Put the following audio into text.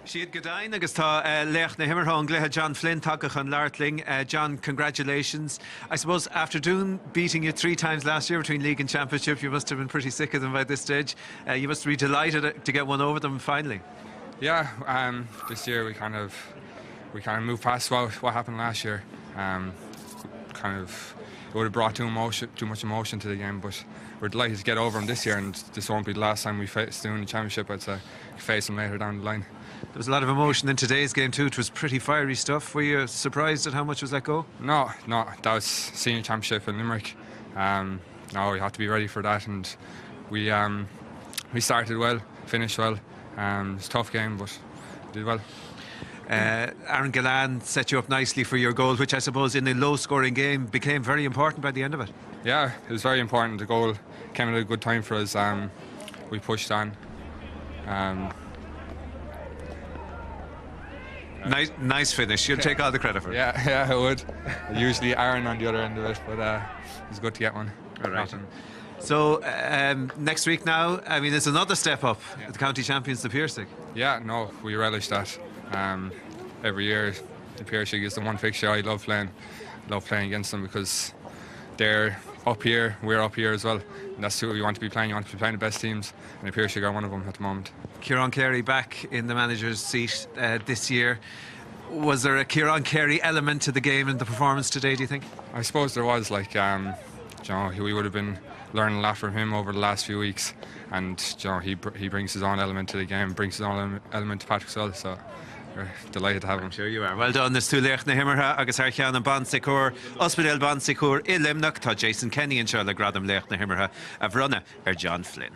Siad Godain agus tá Laoch na hImeartha an glutha John Flynn takeach an Lartling. John, congratulations. I suppose after beating you 3 times last year between league and championship, you must have been pretty sick of them by this stage. You must be delighted to get one over them finally. Yeah, this year we kind of moved past what happened last year. It would have brought too much emotion to the game, but we're delighted to get over them this year, and this won't be the last time we face them in the championship. I'd say we face them later down the line. There was a lot of emotion in today's game too. It was pretty fiery stuff. Were you surprised at how much was let go? No, that was senior championship in Limerick. No, we had to be ready for that, and we started well, finished well. It's a tough game, but did well. Aaron Gillan set you up nicely for your goal, which I suppose in a low-scoring game became very important by the end of it. Yeah, it was very important. The goal came at a good time for us. We pushed on. Nice finish. You'll take all the credit for it. Yeah, I would. Usually Aaron on the other end of it, but it was good to get one. All right. So next week now, I mean, it's another step up. Yeah. The county champions, the Piercing. Yeah, no, we relish that. Every year, the Piercing is the one fixture I love playing. Love playing against them because they're up here, we're up here as well. And that's who you want to be playing. You want to be playing the best teams, and the Piercing are one of them at the moment. Kieran Carey back in the manager's seat this year. Was there a Kieran Carey element to the game and the performance today, do you think? I suppose there was. We would have been learning a lot from him over the last few weeks, and he brings his own element to the game, brings his own element to Patrick's well, so we're delighted to have him. I'm sure you are. Well done. There's Laoch na hImeartha agus Archean an Bansicur, Ospedale Bansicur, I Limnach, tá Jason Kenny and Charlotte Gradam Laoch na hImeartha, a bhrunna John Flynn.